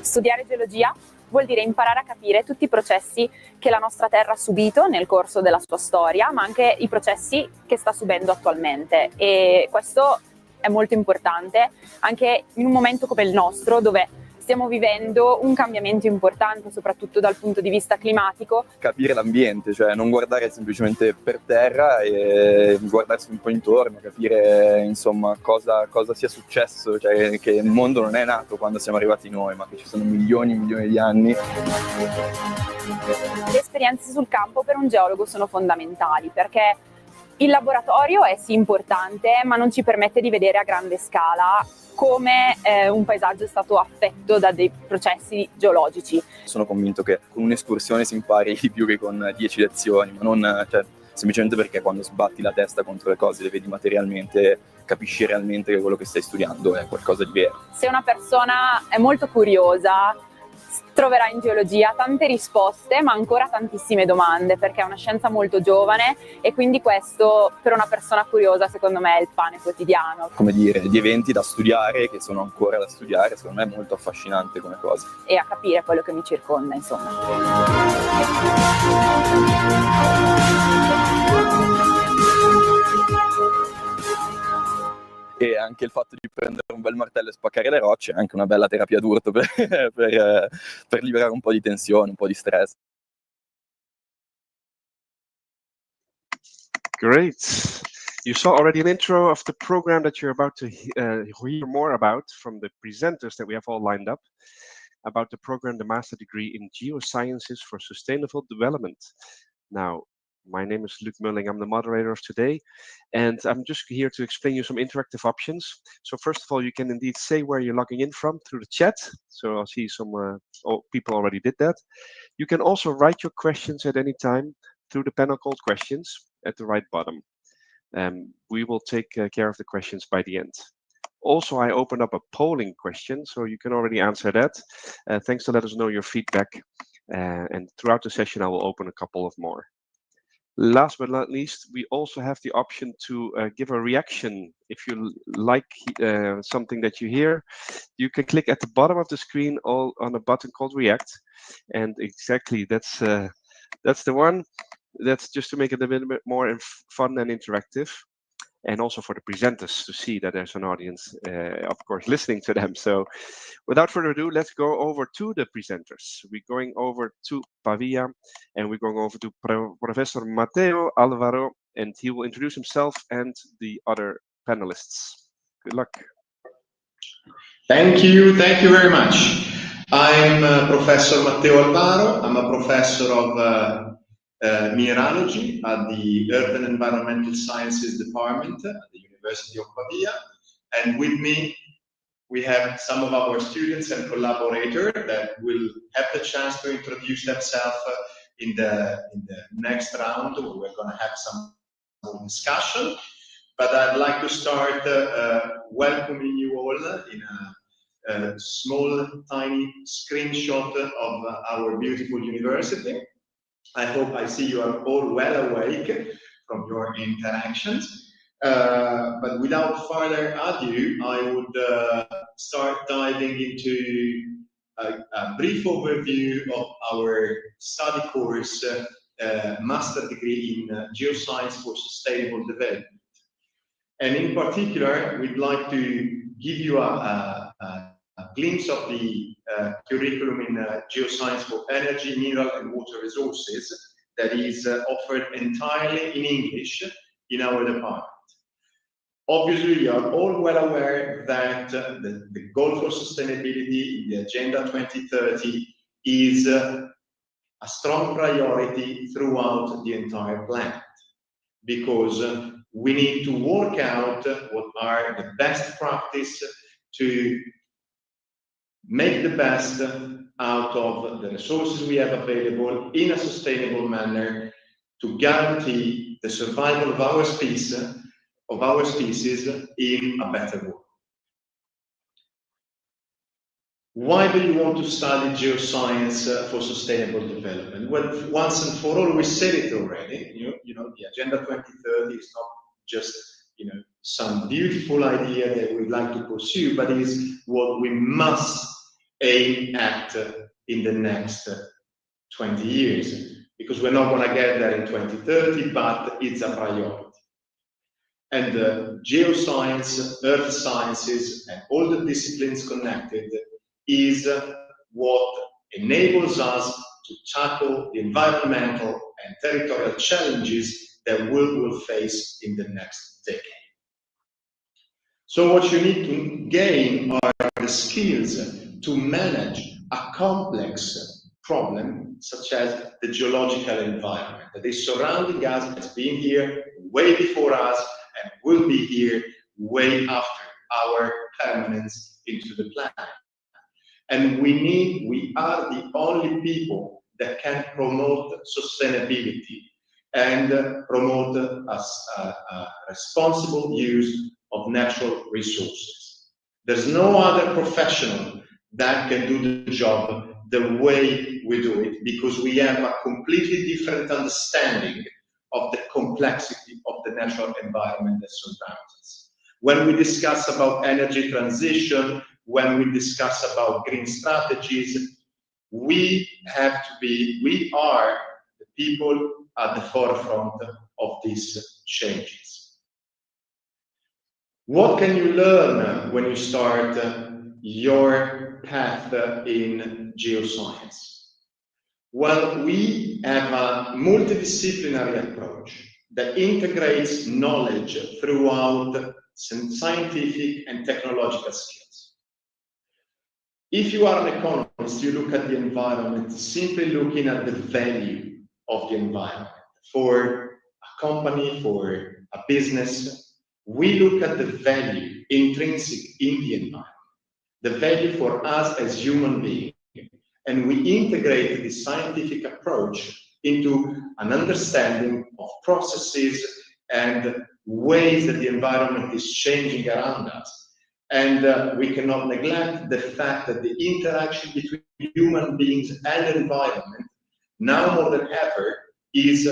Studiare geologia vuol dire imparare a capire tutti i processi che la nostra Terra ha subito nel corso della sua storia, ma anche i processi che sta subendo attualmente. E questo è molto importante anche in un momento come il nostro, dove stiamo vivendo un cambiamento importante, soprattutto dal punto di vista climatico. Capire l'ambiente, cioè non guardare semplicemente per terra e guardarsi un po' intorno, capire insomma cosa sia successo, cioè che il mondo non è nato quando siamo arrivati noi, ma che ci sono milioni e milioni di anni. Le esperienze sul campo per un geologo sono fondamentali, perché il laboratorio è sì importante, ma non ci permette di vedere a grande scala come un paesaggio è stato affetto da dei processi geologici. Sono convinto che con un'escursione si impari di più che con 10 lezioni, ma non semplicemente perché quando sbatti la testa contro le cose, le vedi materialmente, capisci realmente che quello che stai studiando è qualcosa di vero. Se una persona è molto curiosa, troverà in geologia tante risposte, ma ancora tantissime domande, perché è una scienza molto giovane e quindi questo per una persona curiosa secondo me è il pane quotidiano. Come dire, di eventi da studiare, che sono ancora da studiare, secondo me è molto affascinante come cosa. E a capire quello che mi circonda, insomma. E anche il fatto di prendere un bel martello e spaccare le rocce è anche una bella terapia d'urto per liberare un po' di tensione, un po' di stress. Great. You saw already an intro of the program that you're about to hear more about from the presenters that we have all lined up about the program, the Master Degree in Geosciences for Sustainable Development. Now, my name is Luc Mulling, I'm the moderator of today, and I'm just here to explain you some interactive options. So first of all, you can indeed say where you're logging in from through the chat. So I'll see some people already did that. You can also write your questions at any time through the panel called questions at the right bottom. We will take care of the questions by the end. Also, I opened up a polling question, so you can already answer that. Thanks to let us know your feedback. And throughout the session, I will open a couple of more. Last but not least, we also have the option to give a reaction. If you like something that you hear, you can click at the bottom of the screen on a button called React. And exactly, that's the one. That's just to make it a little bit more fun and interactive. And also for the presenters to see that there's an audience, of course, listening to them. So without further ado, let's go over to the presenters. We're going over to Pavia, and we're going over to Professor Matteo Alvaro, and he will introduce himself and the other panelists. Good luck. Thank you very much. I'm Professor Matteo Alvaro. I'm a professor of mineralogy at the Earth and Environmental Sciences Department at the University of Pavia, and with me we have some of our students and collaborators that will have the chance to introduce themselves in the next round. We're going to have some discussion, but I'd like to start welcoming you all in a small, tiny screenshot of our beautiful university. I hope I see you are all well awake from your interactions. But without further ado, I would start diving into a brief overview of our study course, Master Degree in Geoscience for Sustainable Development. And in particular, we'd like to give you a glimpse of the curriculum in Geoscience for Energy, Mineral and Water Resources that is offered entirely in English in our department. Obviously, you are all well aware that the goal for sustainability in the Agenda 2030 is a strong priority throughout the entire planet, because we need to work out what are the best practice to make the best out of the resources we have available in a sustainable manner to guarantee the survival of our species in a better world. Why do you want to study geoscience for sustainable development? Well, once and for all, we said it already. You know, the Agenda 2030 is not just some beautiful idea that we'd like to pursue, but is what we must aim at in the next 20 years, because we're not going to get there in 2030, but it's a priority. And geoscience, earth sciences, and all the disciplines connected is what enables us to tackle the environmental and territorial challenges that we will face in the next decade. So what you need to gain are the skills to manage a complex problem such as the geological environment that is surrounding us, has been here way before us, and will be here way after our permanence into the planet. And we are the only people that can promote sustainability and promote a responsible use of natural resources. There's no other professional that can do the job the way we do it, because we have a completely different understanding of the complexity of the natural environment that surrounds us. When we discuss about energy transition, when we discuss about green strategies, we are the people at the forefront of these changes. What can you learn when you start your path in geoscience? Well, we have a multidisciplinary approach that integrates knowledge throughout scientific and technological skills. If you are an economist, you look at the environment simply looking at the value of the environment. For a company, for a business, we look at the value intrinsic in the environment, the value for us as human beings, and we integrate this scientific approach into an understanding of processes and ways that the environment is changing around us. And we cannot neglect the fact that the interaction between human beings and environment, now more than ever, is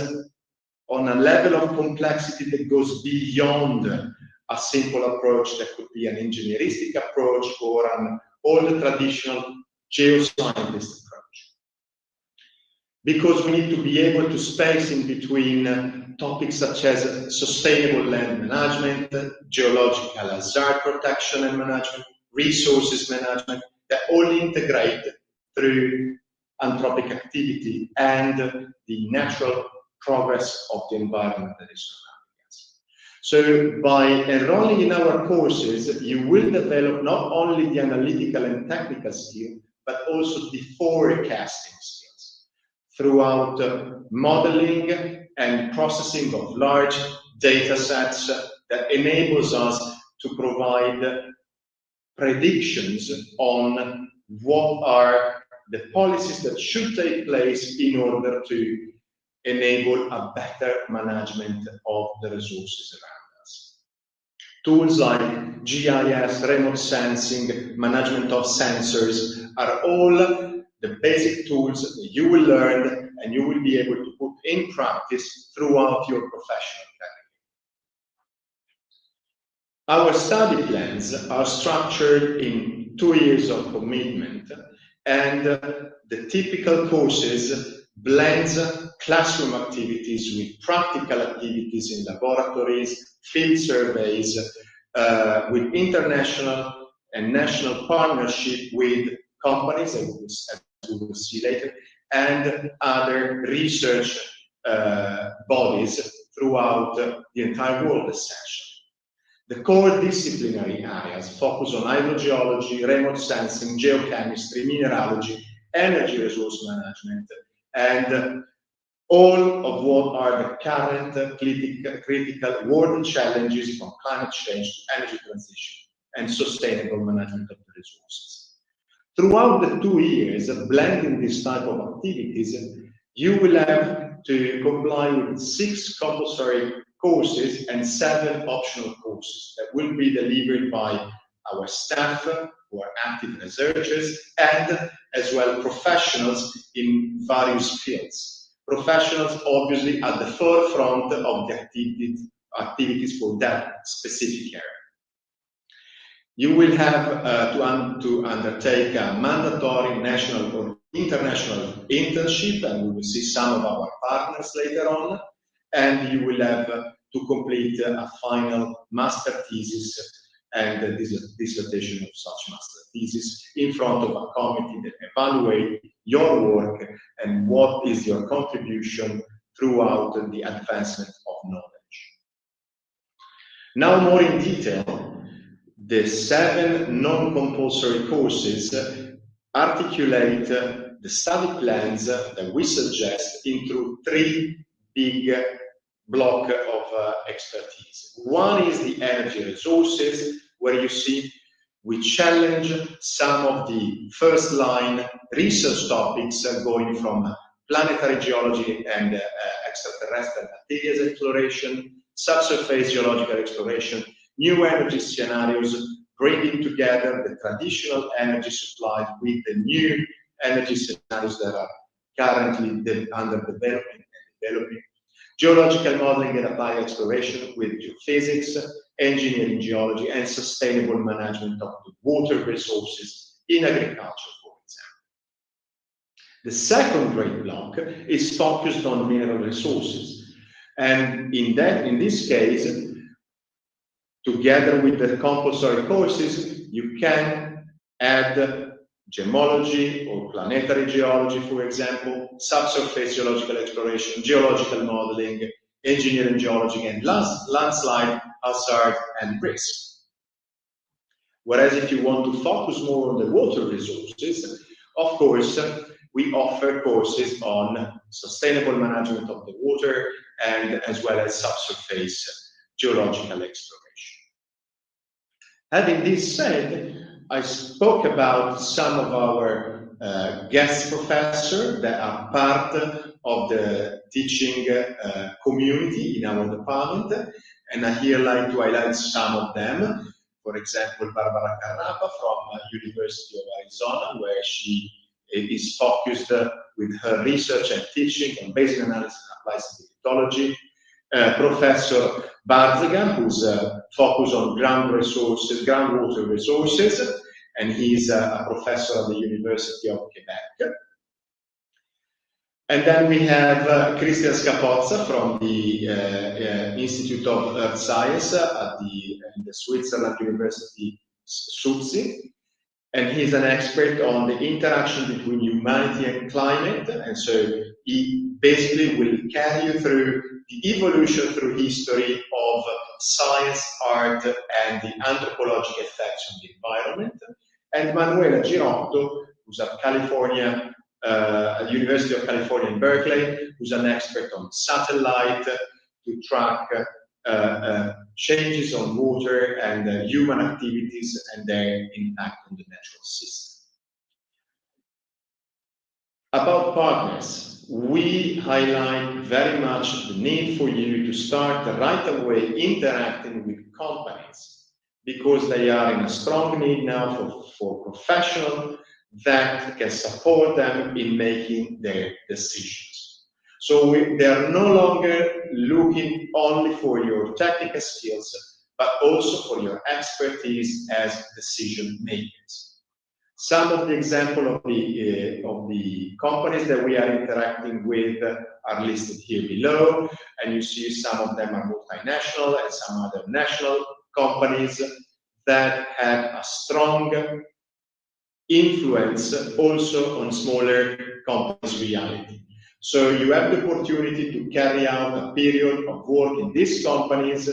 on a level of complexity that goes beyond a simple approach that could be an engineeristic approach or an old traditional geoscientist approach. Because we need to be able to space in between topics such as sustainable land management, geological hazard protection and management, resources management, that all integrate through anthropic activity and the natural progress of the environment that is surrounding us. So by enrolling in our courses, you will develop not only the analytical and technical skill, but also the forecasting skills throughout modeling and processing of large data sets that enables us to provide predictions on what are the policies that should take place in order to enable a better management of the resources around us. Tools like GIS, remote sensing, management of sensors are all the basic tools that you will learn and you will be able to put in practice throughout your professional career. Our study plans are structured in 2 years of commitment, and the typical courses blends classroom activities with practical activities in laboratories, field surveys, with international and national partnership with companies, as we will see later, and other research bodies throughout the entire world, essentially. The core disciplinary areas focus on hydrogeology, remote sensing, geochemistry, mineralogy, energy resource management, and all of what are the current critical world challenges, from climate change to energy transition and sustainable management of the resources. Throughout the 2 years, blending this type of activities, you will have to comply with 6 compulsory courses and 7 optional courses that will be delivered by our staff, who are active researchers, and as well professionals in various fields. Professionals obviously at the forefront of the activities for that specific area. You will have to undertake a mandatory national or international internship, and we will see some of our partners later on, and you will have to complete a final master thesis and the dissertation of such master thesis in front of a committee that evaluate your work and what is your contribution throughout the advancement of knowledge. Now more in detail, the 7 non-compulsory courses articulate the study plans that we suggest into 3 big blocks of expertise. One is the energy resources, where you see we challenge some of the first-line research topics going from planetary geology and extraterrestrial materials exploration, subsurface geological exploration, new energy scenarios, bringing together the traditional energy supply with the new energy scenarios that are currently under development and developing, geological modeling and applied exploration with geophysics, engineering geology, and sustainable management of the water resources in agriculture, for example. The second great block is focused on mineral resources. And in this case, together with the compulsory courses, you can add gemology or planetary geology, for example, subsurface geological exploration, geological modeling, engineering geology, and landslide, hazard, and risk. Whereas if you want to focus more on the water resources, of course, we offer courses on sustainable management of the water and as well as subsurface geological exploration. Having this said, I spoke about some of our guest professors that are part of the teaching community in our department, and I here like to highlight some of them. For example, Barbara Carrapa from University of Arizona, where she is focused with her research and teaching on basin analysis and applied methodology. Professor Barzegan, who's focused on groundwater resources, and he's a professor at the University of Quebec. And then we have Christian Scapozza from the Institute of Earth Science at the Switzerland University SUZI, and he's an expert on the interaction between humanity and climate, and so he basically will carry you through the evolution through history of science, art, and the anthropological effects on the environment. And Manuela Girotto, who's at California, at the University of California in Berkeley, who's an expert on satellite to track changes on water and human activities and their impact on the natural system. About partners, we highlight very much the need for you to start right away interacting with companies, because they are in a strong need now for professionals that can support them in making their decisions. So they are no longer looking only for your technical skills, but also for your expertise as decision makers. Some of the examples of the companies that we are interacting with are listed here below, and you see some of them are multinational and some other national companies that have a strong influence also on smaller companies' reality. So you have the opportunity to carry out a period of work in these companies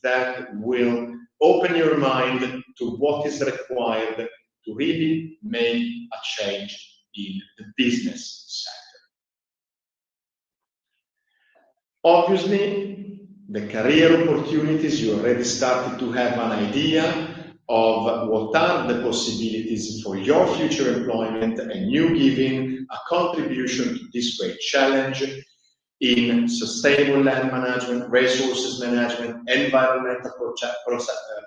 that will open your mind to what is required to really make a change in the business sector. Obviously, the career opportunities, you already started to have an idea of what are the possibilities for your future employment, and you giving a contribution to this great challenge in sustainable land management, resources management, environmental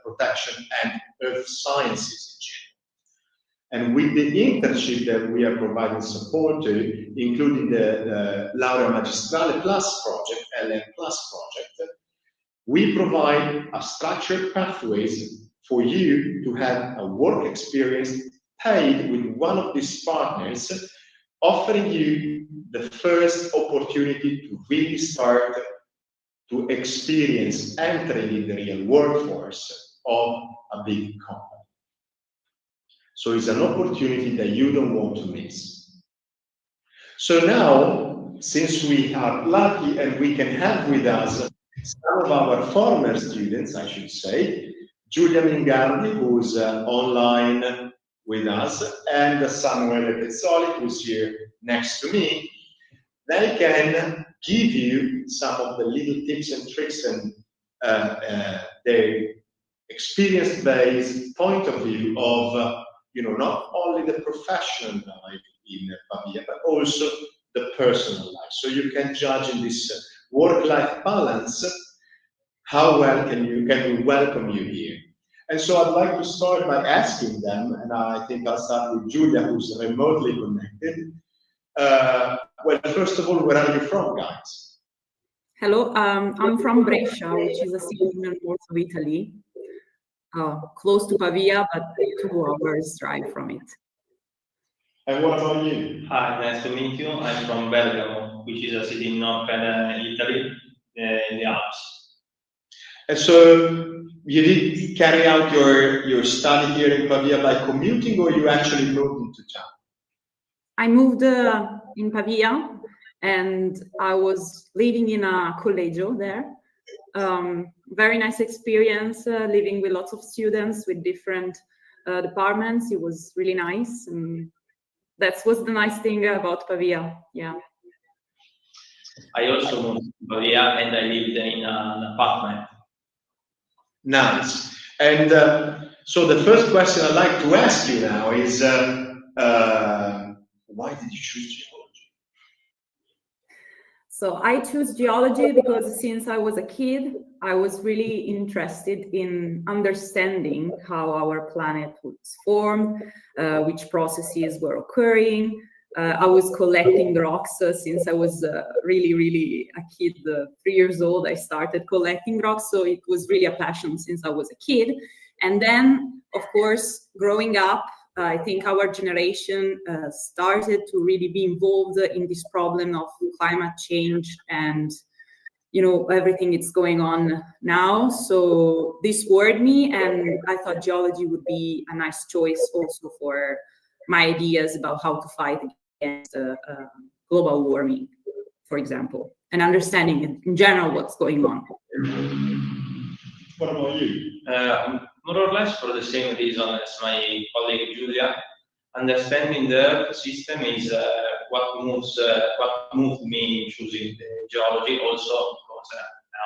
protection, and earth sciences in general. And with the internship that we are providing support to, including the Laurea Magistrale Plus project, LM Plus project, we provide a structured pathways for you to have a work experience paid with one of these partners, offering you the first opportunity to really start to experience entering in the real workforce of a big company. So it's an opportunity that you don't want to miss. So now, since we are lucky and we can have with us some of our former students, I should say, Giulia Mingardi, who's online with us, and Samuele Pezzoli, who's here next to me, they can give you some of the little tips and tricks and their experience-based point of view of not only the professional life in Pavia, but also the personal life. So you can judge in this work-life balance how well can we welcome you here. And so I'd like to start by asking them, and I think I'll start with Giulia, who's remotely connected. Well, first of all, where are you from, guys? Hello, I'm from Brescia, which is a city in the north of Italy, close to Pavia, but 2 hours drive from it. And what about you? Hi, nice to meet you. I'm from Bergamo, which is a city in northern Italy, in the Alps. And so you did carry out your study here in Pavia by commuting, or you actually moved into town? I moved in Pavia, and I was living in a collegio there. Very nice experience, living with lots of students with different departments. It was really nice, and that was the nice thing about Pavia. Yeah. I also moved to Pavia, and I lived in an apartment. Nice. And so the first question I'd like to ask you now is, why did you choose geology? So I chose geology because since I was a kid, I was really interested in understanding how our planet was formed, which processes were occurring. I was collecting rocks since I was really a kid, 3 years old. I started collecting rocks, so it was really a passion since I was a kid. And then, of course, growing up, I think our generation started to really be involved in this problem of climate change and everything that's going on now. So this worried me, and I thought geology would be a nice choice also for my ideas about how to fight against global warming, for example, and understanding in general what's going on. What about you? More or less for the same reason as my colleague Giulia. Understanding the Earth system is what moved me in choosing the geology, also because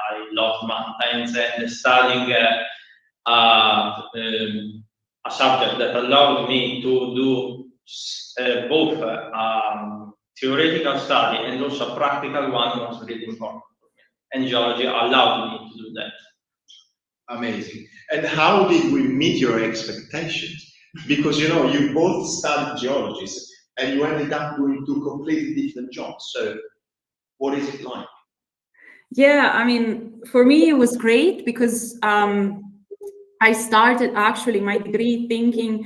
I love mountains and studying a subject that allowed me to do both theoretical study and also a practical one was really important for me. And geology allowed me to do that. Amazing. And how did we meet your expectations? Because you both studied geologists and you ended up doing 2 completely different jobs. So what is it like? Yeah, I mean, for me it was great because I started actually my degree thinking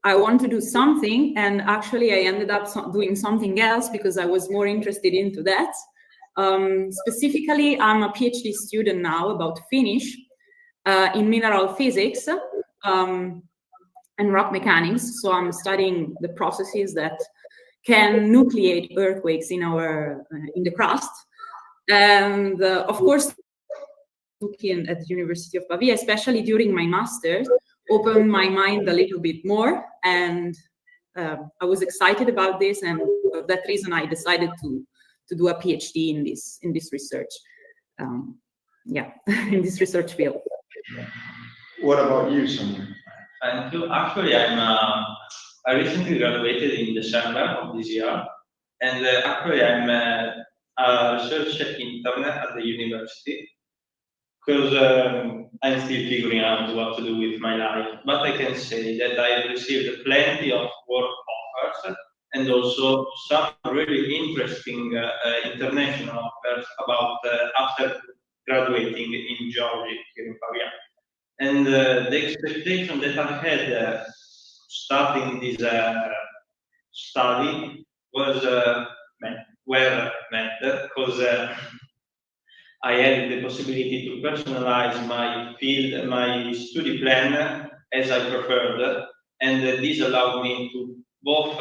I want to do something, and actually I ended up doing something else because I was more interested into that. Specifically, I'm a PhD student now, about to finish, in mineral physics and rock mechanics. So I'm studying the processes that can nucleate earthquakes in the crust. And of course, looking at the University of Pavia, especially during my master's, opened my mind a little bit more, and I was excited about this, and for that reason I decided to do a PhD in this research. In this research field. What about you, Samuel? Thank you. Actually, I recently graduated in December of this year, and actually I'm a research intern at the university because I'm still figuring out what to do with my life. But I can say that I have received plenty of work offers and also some really interesting international offers about after graduating in geology here in Pavia. And the expectation that I had starting this study was were met because I had the possibility to personalize my field, my study plan as I preferred, and this allowed me to both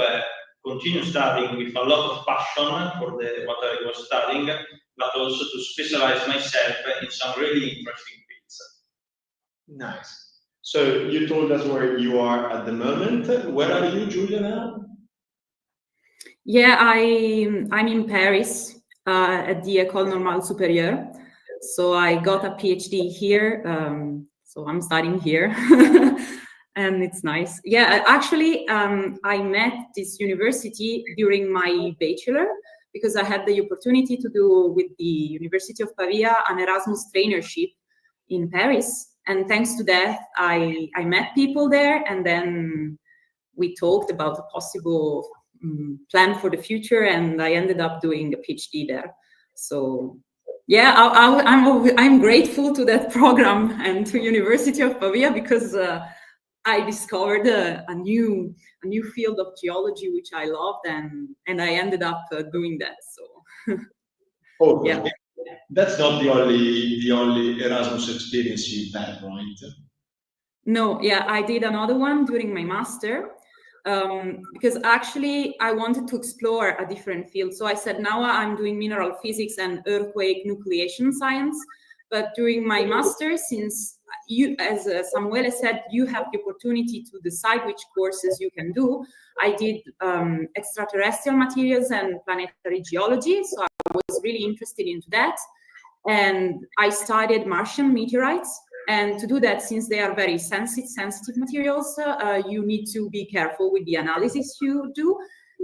continue studying with a lot of passion for what I was studying, but also to specialize myself in some really interesting fields. Nice. So you told us where you are at the moment. Where are you, Giulia, now? Yeah, I'm in Paris at the École Normale Supérieure. So I got a PhD here. So I'm studying here. And it's nice. Yeah, actually, I met this university during my bachelor because I had the opportunity to do with the University of Pavia an Erasmus trainership in Paris. And thanks to that, I met people there, and then we talked about a possible plan for the future, and I ended up doing a PhD there. So yeah, I'm grateful to that program and to University of Pavia because I discovered a new field of geology which I loved, and I ended up doing that. So Oh, yeah. That's not the only Erasmus experience you've had, right? No, yeah, I did another one during my master because actually I wanted to explore a different field. So I said, now I'm doing mineral physics and earthquake nucleation science. But during my master, since you, as Samuele said, you have the opportunity to decide which courses you can do, I did extraterrestrial materials and planetary geology. So I was really interested into that. And I studied Martian meteorites. And to do that, since they are very sensitive materials, you need to be careful with the analysis you do.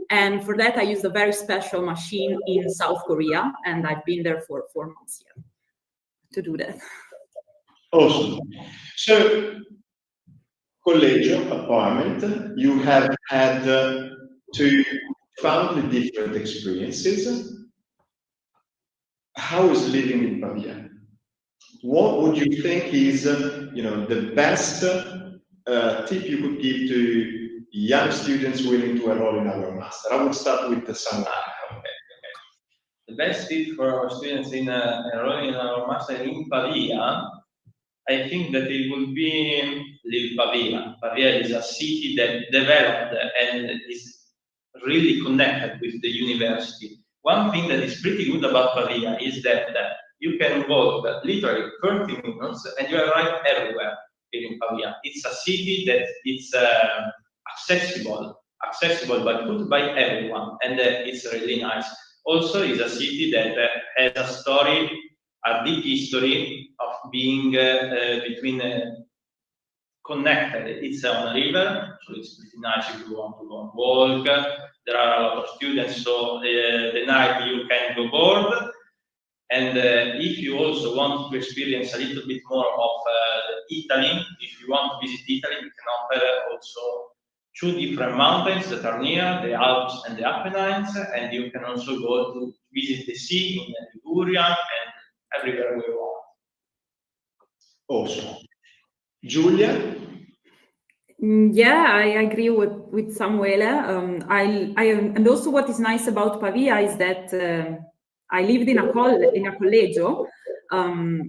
And for that, I used a very special machine in South Korea, and I've been there for 4 months here to do that. Awesome. So, collegio, apartment, you have had two profoundly different experiences. How is living in Pavia? What would you think is, the best tip you could give to young students willing to enroll in our master? I would start with the Samuele. The best tip for our students in enrolling in our master in Pavia, I think that it would be live Pavia. Pavia is a city that developed and is really connected with the university. One thing that is pretty good about Pavia is that you can walk literally 30 minutes and you arrive everywhere here in Pavia. It's a city that is accessible by everyone, and it's really nice. Also, it's a city that has a story, a deep history of being between connected. It's on a river, so it's pretty nice if you want to go and walk. There are a lot of students, so the night you can go board. And if you also want to experience a little bit more of Italy, if you want to visit Italy, we can offer also 2 different mountains that are near, the Alps and the Apennines, and you can also go to visit the sea in Liguria and everywhere we want. Awesome. Giulia? Yeah, I agree with Samuele. And also what is nice about Pavia is that I lived in a collegio,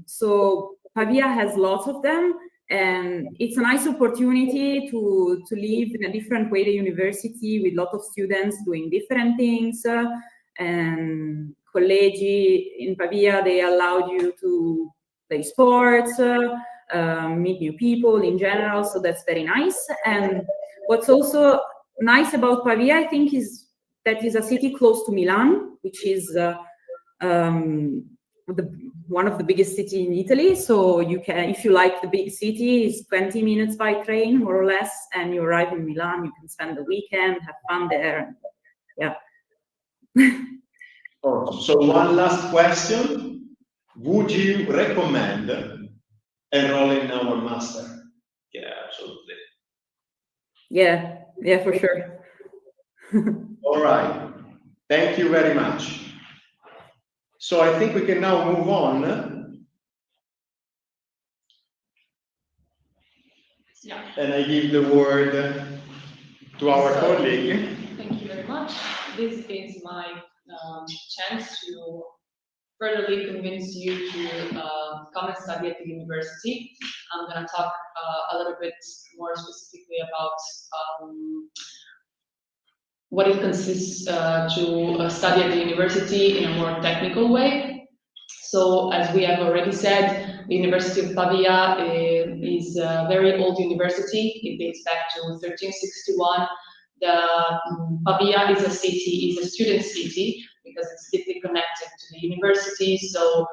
so Pavia has lots of them, and it's a nice opportunity to live in a different way, the university, with lots of students doing different things. And collegi in Pavia, they allowed you to play sports, meet new people in general, so that's very nice. And what's also nice about Pavia, I think, is that it's a city close to Milan, which is one of the biggest cities in Italy. So you can, if you like the big city, it's 20 minutes by train, more or less, and you arrive in Milan, you can spend the weekend, have fun there. Yeah. Awesome. So one last question. Would you recommend enrolling in our master? Yeah, absolutely. Yeah, for sure. All right. Thank you very much. So I think we can now move on Yeah. And I give the word to our colleague. Thank you very much. This is my chance to furtherly convince you to come and study at the university. I'm going to talk a little bit more specifically about what it consists to study at the university in a more technical way. So, as we have already said, the University of Pavia is a very old university. It dates back to 1361. Pavia is a city, is a student city, because it's deeply connected to the university. So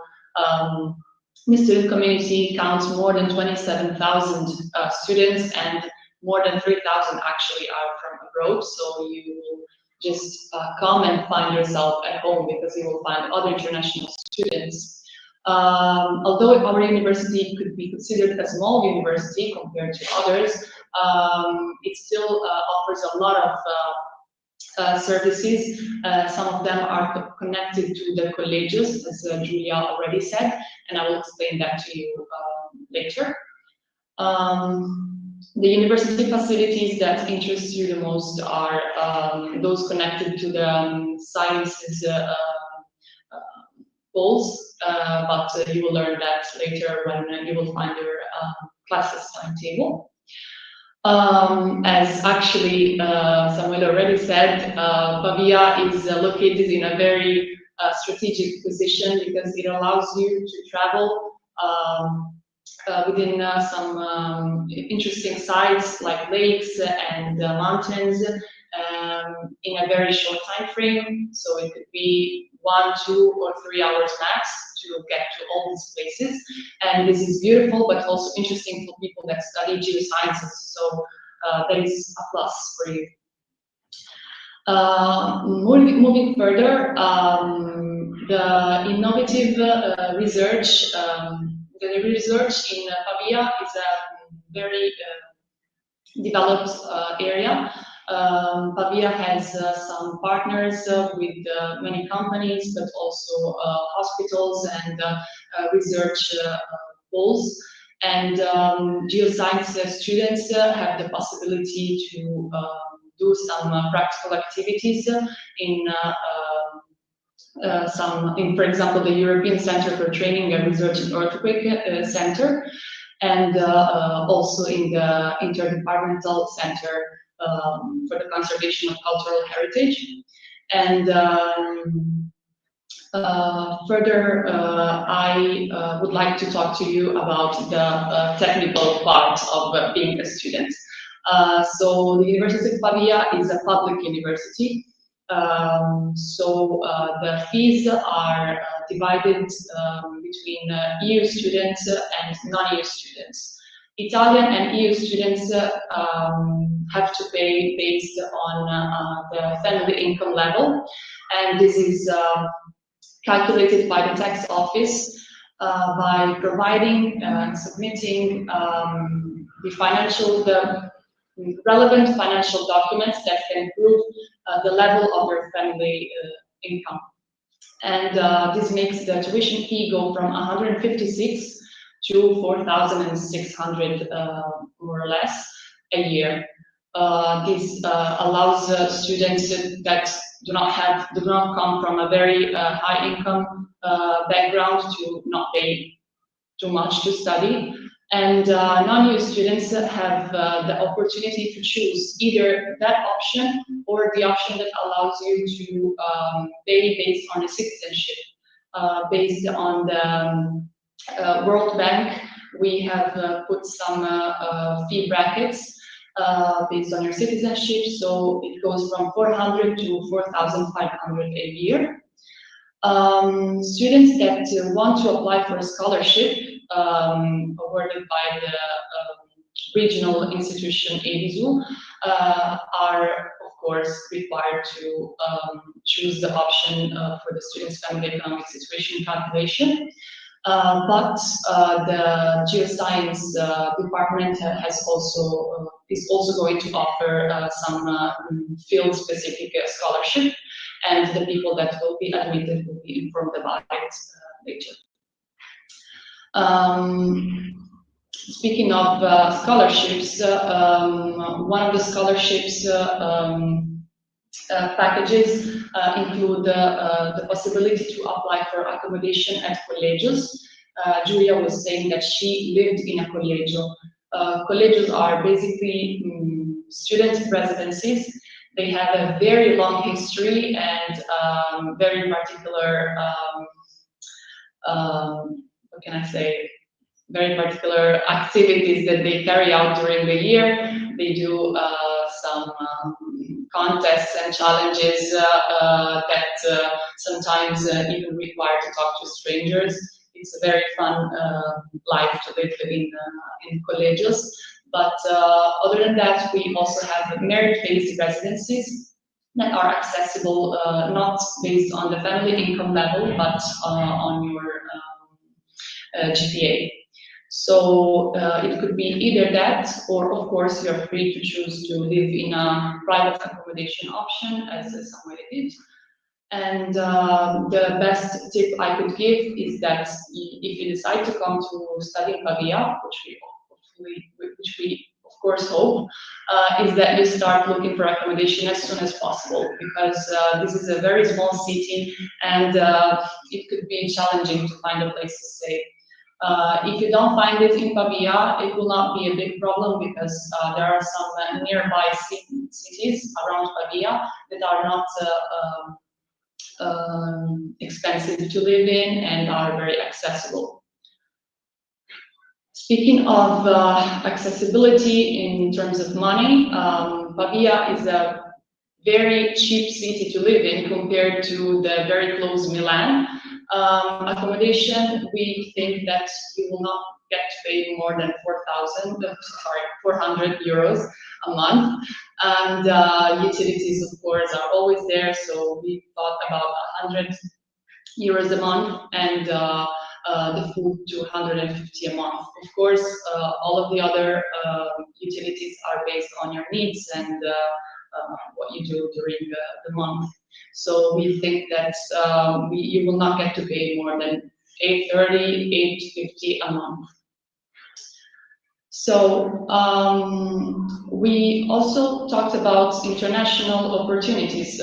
the student community counts more than 27,000 students, and more than 3,000 actually are from abroad. So you will just come and find yourself at home, because you will find other international students. Although our university could be considered a small university compared to others, it still offers a lot of services. Some of them are connected to the colleges, as Julia already said, and I will explain that to you later. The university facilities that interest you the most are those connected to the sciences goals, but you will learn that later when you will find your classes timetable. As actually Samuel already said, Pavia is located in a very strategic position, because it allows you to travel within some interesting sites like lakes and mountains in a very short time frame. So it could be 1, 2, or 3 hours max to get to all these places. And this is beautiful, but also interesting for people that study geosciences. So that is a plus for you. Moving further, the innovative research, the research in Pavia is a very developed area. Pavia has some partners with many companies, but also hospitals and research goals. And geoscience students have the possibility to do some practical activities in for example, the European Center for Training and Research in Earthquake Center, and also in the Interdepartmental Center for the Conservation of Cultural Heritage. And further, I would like to talk to you about the technical part of being a student. So the University of Pavia is a public university. The fees are divided between EU students and non-EU students. Italian and EU students have to pay based on the family income level, and this is calculated by the tax office by providing and submitting the relevant financial documents that can prove the level of your family income. And this makes the tuition fee go from 156 to 4,600 more or less a year. This allows students that do not come from a very high income background to not pay too much to study. And non-EU students have the opportunity to choose either that option or the option that allows you to pay based on a citizenship. Based on the World Bank, we have put some fee brackets based on your citizenship. So it goes from 400 to 4,500 a year. Students that want to apply for a scholarship awarded by the regional institution EDISU are, of course, required to choose the option for the student's family economic situation calculation. But the geoscience department is also going to offer some field-specific scholarship, and the people that will be admitted will be informed about it later. speaking of scholarships, one of the scholarships packages include the possibility to apply for accommodation at collegios. Giulia was saying that she lived in a collegio. Collegios are basically student residencies. They have a very long history and very particular, what can I say, very particular activities that they carry out during the year. They do some contests and challenges that sometimes even require to talk to strangers. It's a very fun life to live in collegios. But other than that, we also have merit-based residencies that are accessible not based on the family income level, but on your GPA. So it could be either that, or of course you're free to choose to live in a private accommodation option, as somebody did. And the best tip I could give is that if you decide to come to study in Pavia, which we of course hope, is that you start looking for accommodation as soon as possible, because this is a very small city and it could be challenging to find a place to stay. If you don't find it in Pavia, it will not be a big problem, because there are some nearby cities around Pavia that are not expensive to live in and are very accessible. Speaking of accessibility in terms of money, Pavia is a very cheap city to live in compared to the very close Milan. Accommodation, we think that you will not get to pay more than 400 euros a month. And utilities, of course, are always there. So we thought about 100 euros a month, and the food 250 a month. Of course, all of the other utilities are based on your needs and what you do during the month. So we think that you will not get to pay more than 830, 850 a month. So we also talked about international opportunities.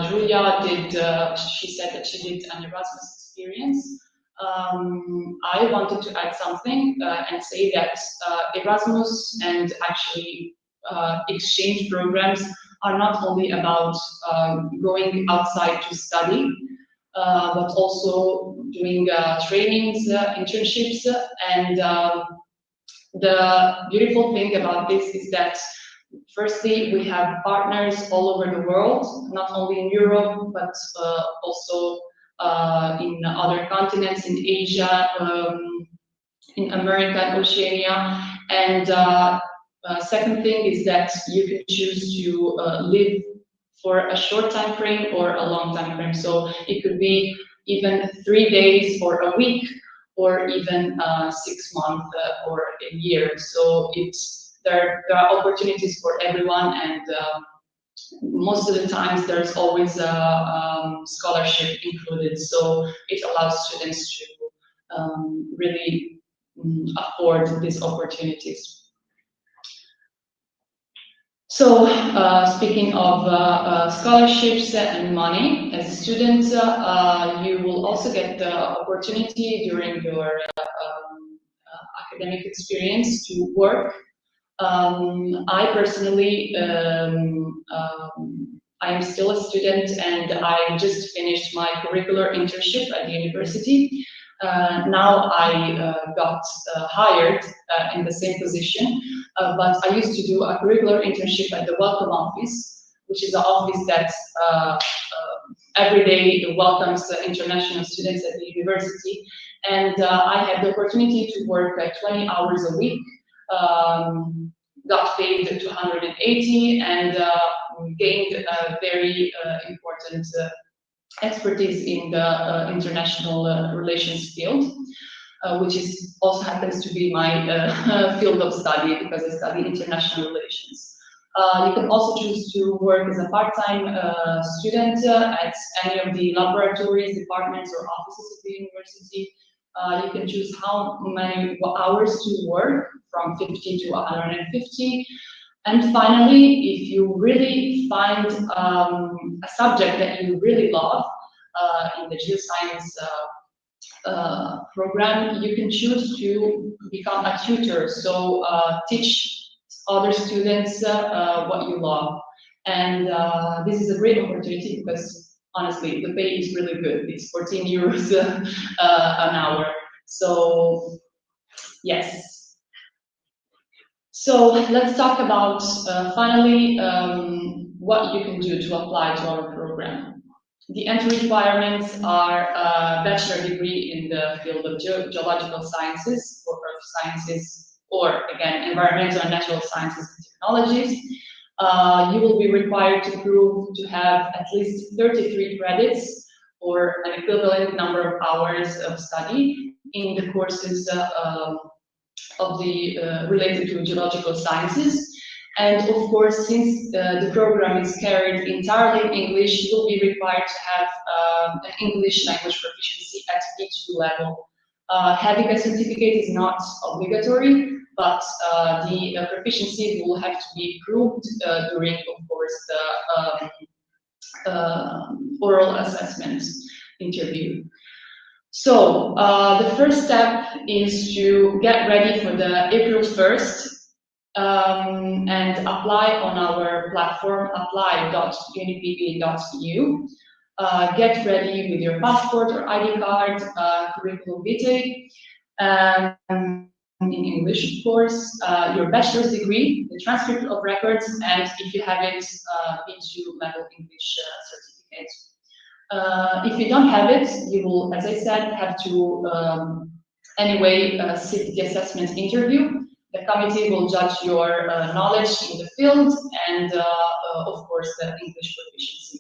Julia did, she said that she did an Erasmus experience. I wanted to add something and say that Erasmus and actually exchange programs are not only about going outside to study, but also doing trainings, internships, and the beautiful thing about this is that firstly, we have partners all over the world, not only in Europe, but also in other continents, in Asia, in America and Oceania. And second thing is that you can choose to live for a short time frame or a long time frame. So it could be even 3 days or a week, or even 6 months or a year. So there are opportunities for everyone, and most of the times there's always a scholarship included. So it allows students to really afford these opportunities. So speaking of scholarships and money, as a student, you will also get the opportunity during your academic experience to work. I personally, I am still a student, and I just finished my curricular internship at the university. Now I got hired in the same position, but I used to do a curricular internship at the Welcome Office, which is the office that every day welcomes the international students at the university. And I had the opportunity to work 20 hours a week, got paid 280, and gained a very important expertise in the international relations field, which is also happens to be my field of study, because I study international relations. You can also choose to work as a part-time student at any of the laboratories, departments, or offices of the university. You can choose how many hours to work, from 50 to 150. And finally, if you really find a subject that you really love in the geoscience program, you can choose to become a tutor, so teach other students what you love. And this is a great opportunity because honestly, the pay is really good. It's 14 euros an hour. So yes. So let's talk about finally what you can do to apply to our program. The entry requirements are a bachelor degree in the field of geological sciences or earth sciences, or again, environmental and natural sciences and technologies. You will be required to prove to have at least 33 credits or an equivalent number of hours of study in the courses of the related to geological sciences. And of course, since the program is carried entirely in English, you will be required to have an English language proficiency at B2 level. Having a certificate is not obligatory, but the proficiency will have to be proved during, of course, the oral assessment interview. So the first step is to get ready for the April 1st and apply on our platform, apply.unipp.eu. Get ready with your passport or ID card, curriculum vitae, in English, of course, your bachelor's degree, the transcript of records, and if you have it, B2 level English certificate. If you don't have it, you will, as I said, have to anyway sit the assessment interview. The committee will judge your knowledge in the field and, of course, the English proficiency.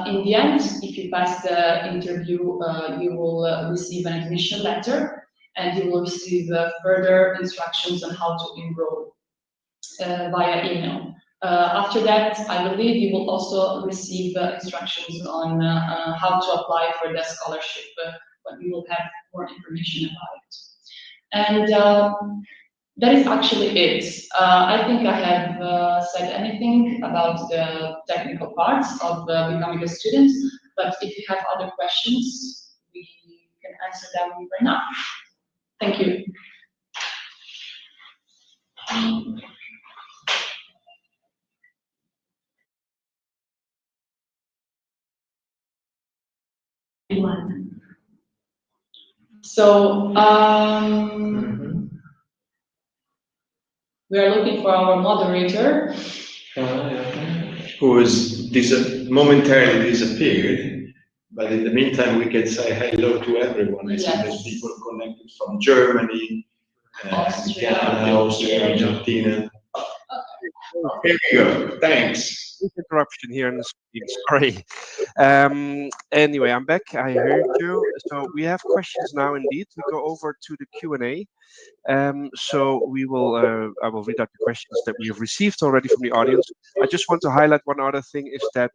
In the end, if you pass the interview, you will receive an admission letter and you will receive further instructions on how to enroll via email. After that, I believe you will also receive instructions on how to apply for the scholarship, but we will have more information about it. And that is actually it. I think I have said anything about the technical parts of becoming a student, but if you have other questions, we can answer them right now. Thank you. So we are looking for our moderator, who is momentarily disappeared. But in the meantime, we can say hello to everyone. I see there's people connected from Germany, Ghana, Austria, Argentina. Here we go. Thanks. Interruption here in the screen. Sorry. Anyway, I'm back. I heard you. So we have questions now. Indeed, we go over to the Q&A. So we will. I will read out the questions that we have received already from the audience. I just want to highlight one other thing is that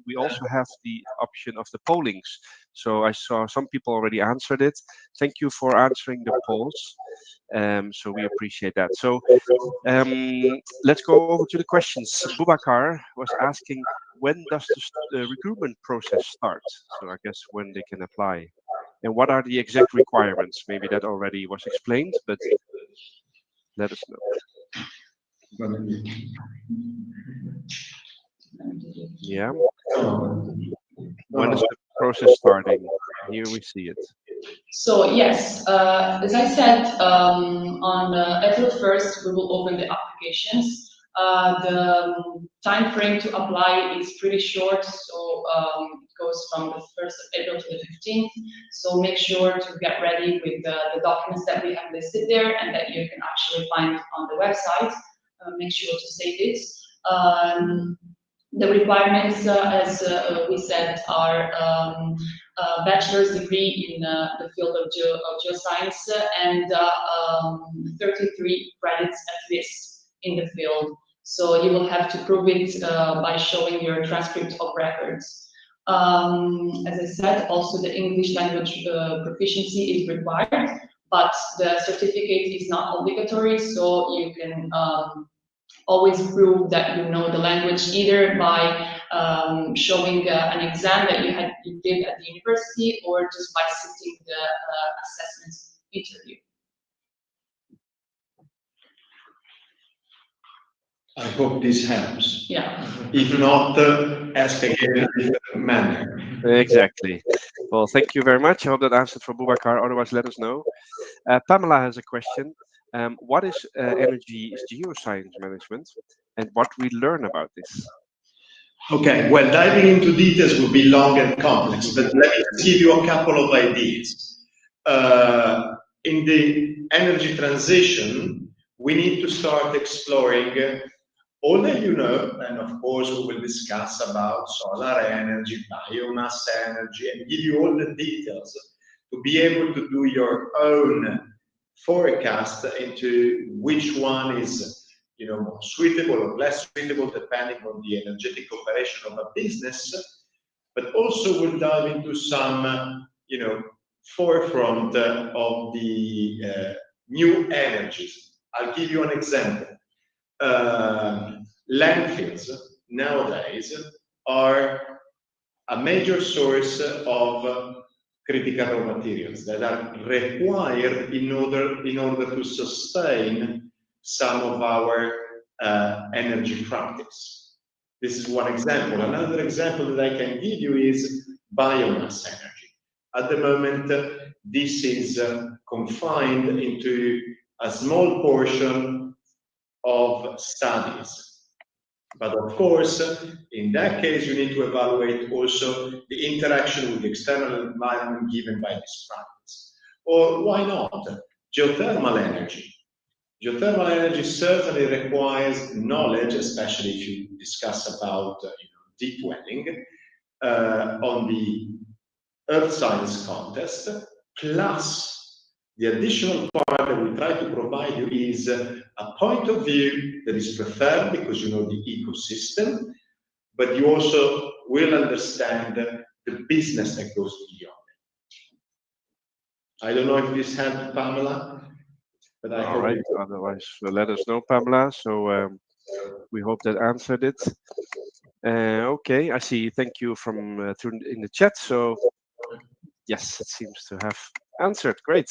we also have the option of the pollings. So I saw some people already answered it. Thank you for answering the polls. So we appreciate that. So let's go over to the questions. Bubakar was asking, when does the recruitment process start? So I guess when they can apply. And what are the exact requirements? Maybe that already was explained, but let us know. Yeah. When is the process starting? Here we see it. So yes, as I said, on April 1st, we will open the applications. The time frame to apply is pretty short, so it goes from the 1st of April to the 15th. So make sure to get ready with the documents that we have listed there and that you can actually find on the website. Make sure to save it. The requirements, as we said, are a bachelor's degree in the field of geoscience and 33 credits at least in the field. So you will have to prove it by showing your transcript of records. As I said, also the English language proficiency is required, but the certificate is not obligatory, so you can always prove that you know the language either by showing an exam that you did at the university, or just by sitting the assessment interview. I hope this helps. Yeah. If not, ask again in a different manner. Exactly. Well, thank you very much. I hope that answered for Boubacar. Otherwise, let us know. Pamela has a question. What is energy geoscience management, and what we learn about this? Okay, well, diving into details would be long and complex, but let me just give you a couple of ideas. In the energy transition, we need to start exploring all that you know, and of course we will discuss about solar energy, biomass energy, and give you all the details to be able to do your own forecast into which one is, you know, more suitable or less suitable depending on the energetic operation of a business. But also we'll dive into some, you know, forefront of the new energies. I'll give you an example. Landfills nowadays are a major source of critical raw materials that are required in order to sustain some of our energy practice. This is one example. Another example that I can give you is biomass energy. At the moment, this is confined into a small portion of studies. But of course, in that case, you need to evaluate also the interaction with the external environment given by this practice. Or why not? Geothermal energy. Geothermal energy certainly requires knowledge, especially if you discuss about deep welling on the earth science context, plus the additional part that we try to provide you is a point of view that is preferred because you know the ecosystem, but you also will understand the business that goes beyond it. I don't know if this helped, Pamela, but I hope. All right, otherwise let us know, Pamela. So we hope that answered it. Okay, I see. Thank you from through in the chat. So yes, it seems to have answered. Great.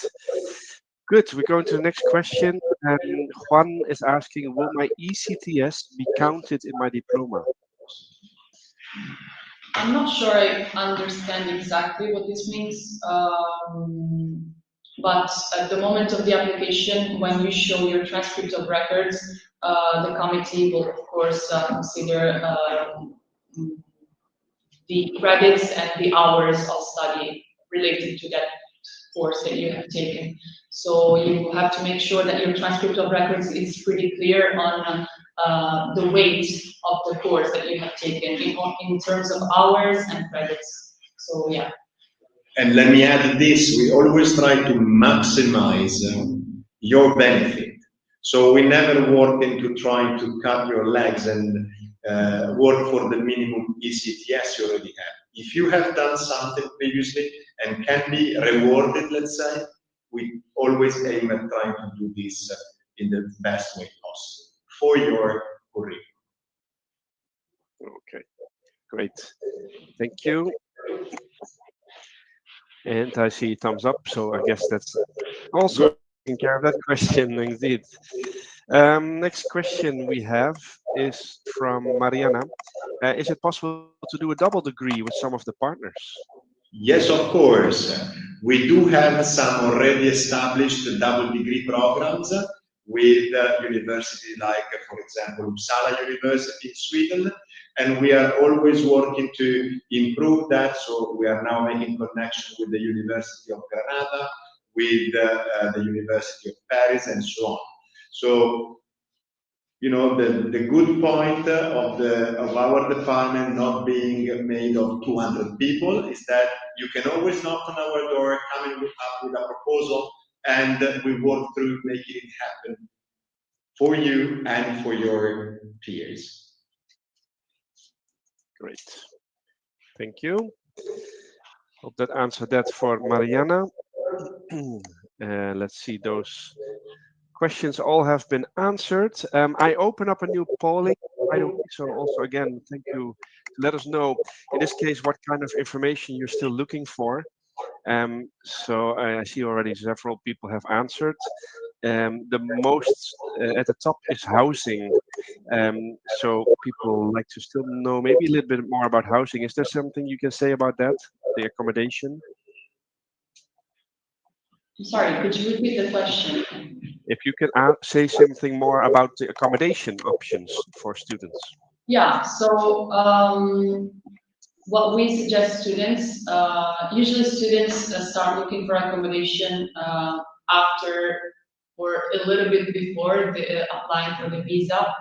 Good. We're going to the next question. And Juan is asking, will my ECTS be counted in my diploma? I'm not sure I understand exactly what this means, but at the moment of the application, when you show your transcript of records, the committee will, of course, consider the credits and the hours of study related to that course that you have taken. So you have to make sure that your transcript of records is pretty clear on the weight of the course that you have taken in terms of hours and credits. So yeah. And let me add this, we always try to maximize your benefit. So we never work into trying to cut your legs and work for the minimum ECTS you already have. If you have done something previously and can be rewarded, let's say, we always aim at trying to do this in the best way possible for your curriculum. Okay, great. Thank you. And I see thumbs up, so I guess that's also taking care of that question indeed. Next question we have is from Mariana. Is it possible to do a double degree with some of the partners? Yes, of course. We do have some already established double degree programs with universities like, for example, Uppsala University in Sweden, and we are always working to improve that. So we are now making connection with the University of Granada, with the University of Paris, and so on. So, you know, the good point of our department not being made of 200 people is that you can always knock on our door, coming up with a proposal, and we work through making it happen for you and for your peers. Great. Thank you. Hope that answered that for Mariana. Let's see, those questions all have been answered. I open up a new polling. By the way, so also again, thank you. Let us know, in this case, what kind of information you're still looking for. So I see already several people have answered. The most at the top is housing. So people like to still know maybe a little bit more about housing. Is there something you can say about that, the accommodation? I'm sorry, could you repeat the question? If you can say something more about the accommodation options for students. Yeah, so what we suggest students, usually students start looking for accommodation after or a little bit before applying for the visa.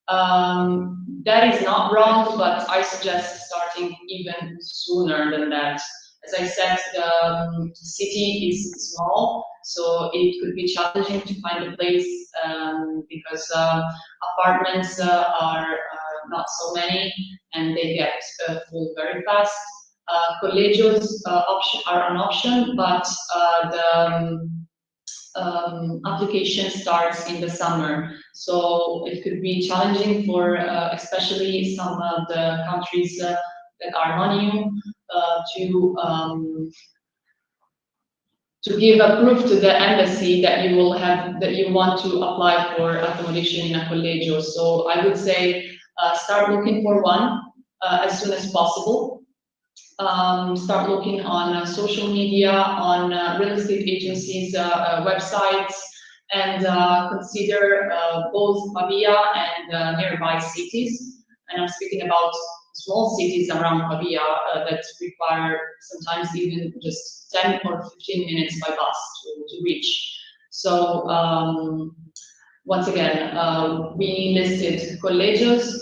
That is not wrong, but I suggest starting even sooner than that. As I said, the city is small, so it could be challenging to find a place because apartments are not so many and they get full very fast. Colegios are an option, but the application starts in the summer, so it could be challenging for especially some of the countries that are non-EU to give a proof to the embassy that you will have that you want to apply for accommodation in a collegio. So I would say start looking for one as soon as possible. Start looking on social media, on real estate agencies' websites, and consider both Pavia and nearby cities. And I'm speaking about small cities around Pavia that require sometimes even just 10 or 15 minutes by bus to reach. So once again, we listed colegios,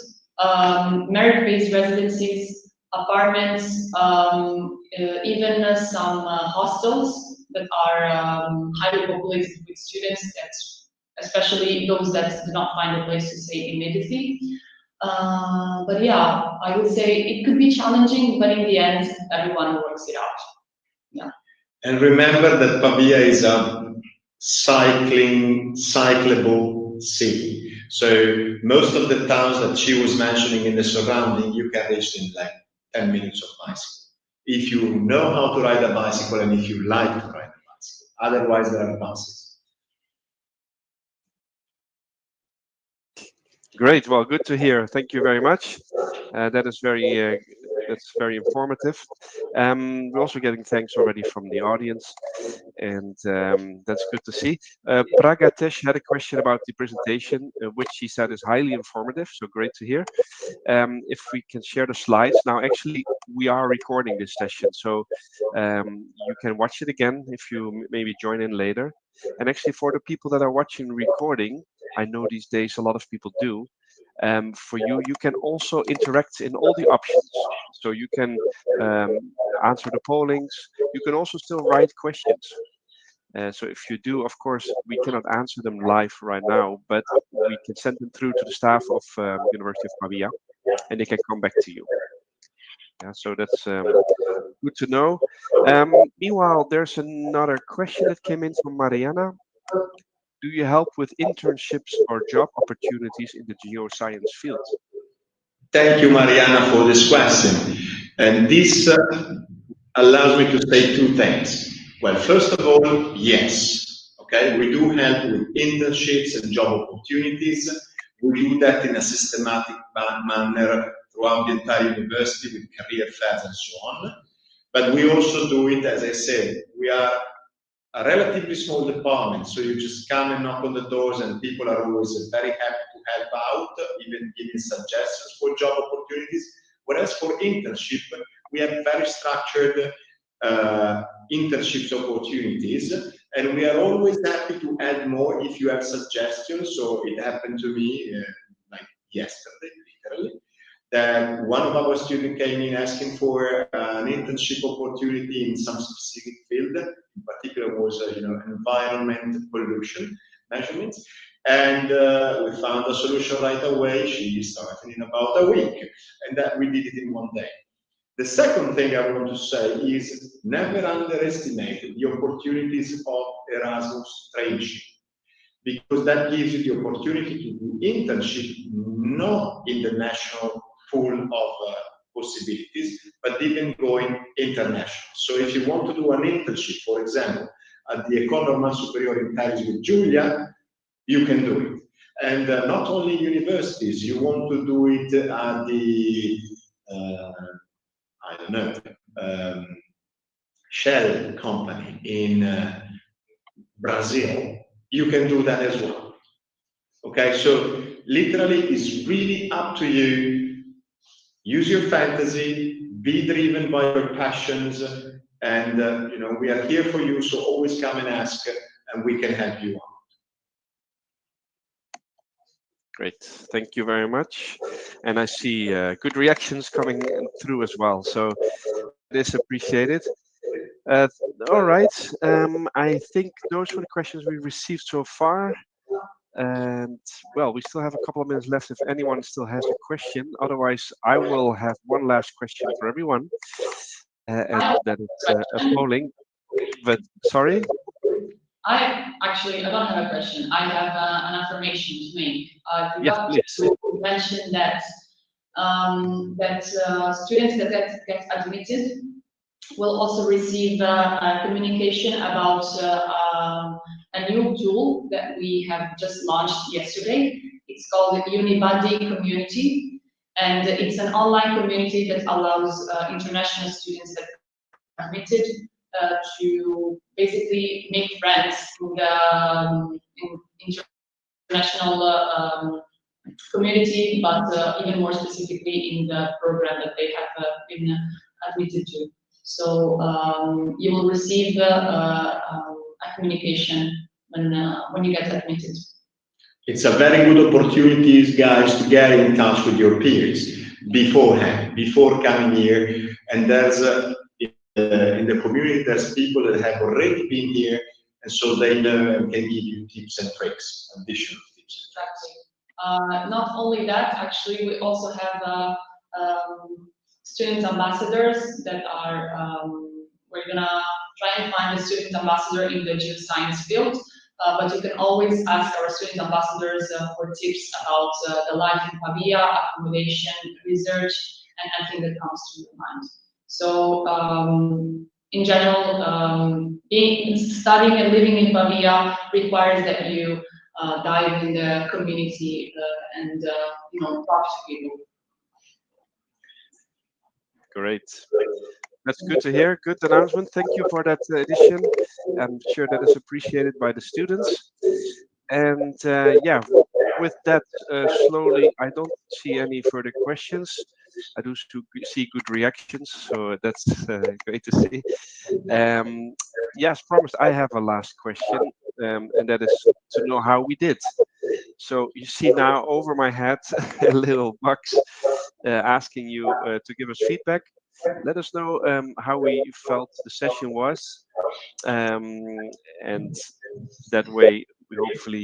merit-based residencies, apartments, even some hostels that are highly populated with students, especially those that do not find a place to stay immediately. But yeah, I would say it could be challenging, but in the end, everyone works it out. Yeah. And remember that Pavia is a cyclable city. So most of the towns that she was mentioning in the surrounding, you can reach in like 10 minutes of bicycle. If you know how to ride a bicycle and if you like to ride a bicycle. Otherwise, there are buses. Great. Well, good to hear. Thank you very much. That is that's very informative. We're also getting thanks already from the audience, and that's good to see. Pragatesh had a question about the presentation, which he said is highly informative, so great to hear. If we can share the slides. Now, actually, we are recording this session, so you can watch it again if you maybe join in later. And actually, for the people that are watching recording, I know these days a lot of people do. For you, you can also interact in all the options. So you can answer the pollings. You can also still write questions. So if you do, of course, we cannot answer them live right now, but we can send them through to the staff of University of Pavia, and they can come back to you. Yeah, so that's good to know. Meanwhile, there's another question that came in from Mariana. Do you help with internships or job opportunities in the geoscience field? Thank you, Mariana, for this question. And this allows me to say two things. Well, first of all, yes. Okay, we do help with internships and job opportunities. We do that in a systematic manner throughout the entire university with career fairs and so on. But we also do it, as I said, we are a relatively small department, so you just come and knock on the doors and people are always very happy to help out, even giving suggestions for job opportunities. Whereas for internship, we have very structured internships opportunities, and we are always happy to add more if you have suggestions. So it happened to me like yesterday, literally, that one of our students came in asking for an internship opportunity in some specific field. In particular, was environment pollution measurements, and we found a solution right away. She started in about a week, and that we did it in one day. The second thing I want to say is never underestimate the opportunities of Erasmus trainship, because that gives you the opportunity to do internship not in the national pool of possibilities, but even going international. So if you want to do an internship, for example, at the École Normale Supérieure in Paris with Julia, you can do it. And not only universities, you want to do it at the, I don't know, Shell company in Brazil, you can do that as well. Okay, so literally it's really up to you. Use your fantasy, be driven by your passions, and you know, we are here for you, so always come and ask, and we can help you out. Great, thank you very much. And I see good reactions coming through as well, so it is appreciated. All right, I think those were the questions we received so far. And well, we still have a couple of minutes left if anyone still has a question. Otherwise, I will have one last question for everyone, and that is a polling. But sorry? I don't have a question. I have an affirmation to make. Yes, please. You mentioned that students that get admitted will also receive communication about a new tool that we have just launched yesterday. It's called the Unibuddy Community, and it's an online community that allows international students that are admitted to basically make friends in international community, but even more specifically in the program that they have been admitted to. So you will receive a communication when you get admitted. It's a very good opportunity, guys, to get in touch with your peers beforehand, before coming here. And there's in the community, there's people that have already been here, and so they know and can give you tips and tricks, additional tips. Exactly. Not only that, actually, we also have student ambassadors that are, we're gonna try and find a student ambassador in the geoscience field, but you can always ask our student ambassadors for tips about the life in Pavia, accommodation, research, and anything that comes to your mind. So, in general, studying and living in Pavia requires that you dive in the community and you know, talk to people. Great. That's good to hear. Good announcement. Thank you for that addition. I'm sure that is appreciated by the students. And yeah, with that, slowly, I don't see any further questions. I do see good reactions, so that's great to see. Yes, promised, I have a last question, and that is to know how we did. So you see now over my head a little box asking you to give us feedback. Let us know how we felt the session was, and that way we hopefully,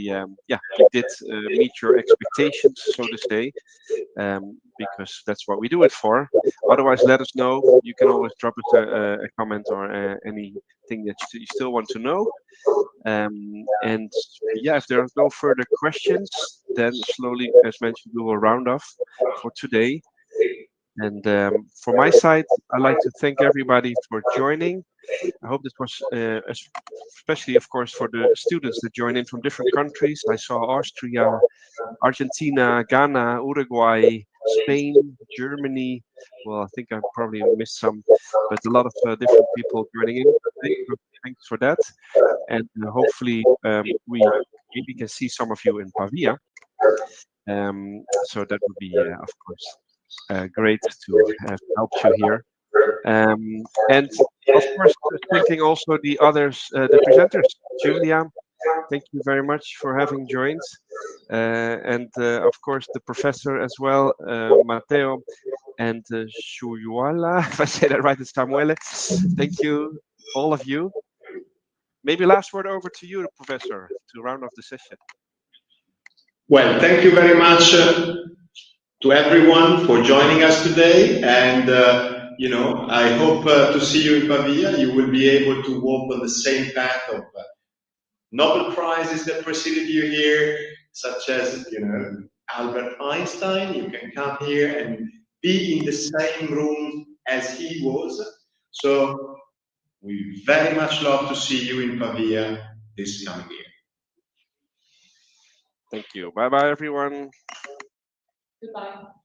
yeah, we did meet your expectations, so to say, because that's what we do it for. Otherwise, let us know. You can always drop us a comment or anything that you still want to know. And yeah, if there are no further questions, then slowly, as mentioned, we will round off for today. And from my side, I'd like to thank everybody for joining. I hope this was, especially, of course, for the students that join in from different countries. I saw Austria, Argentina, Ghana, Uruguay, Spain, Germany. Well, I think I probably missed some, but a lot of different people joining in. Thanks for that. And hopefully we maybe can see some of you in Pavia. So that would be, of course, great to have helped you here. And of course, thanking also the others, the presenters. Julia, thank you very much for having joined. And of course, the professor as well, Matteo and Shuyuala, if I say that right, it's Samuele. Thank you, all of you. Maybe last word over to you, Professor, to round off the session. Well, thank you very much to everyone for joining us today. And you know, I hope to see you in Pavia. You will be able to walk on the same path of Nobel Prizes that preceded you here, such as, you know, Albert Einstein. You can come here and be in the same room as he was. So we very much love to see you in Pavia this coming year. Thank you. Bye-bye, everyone. Goodbye.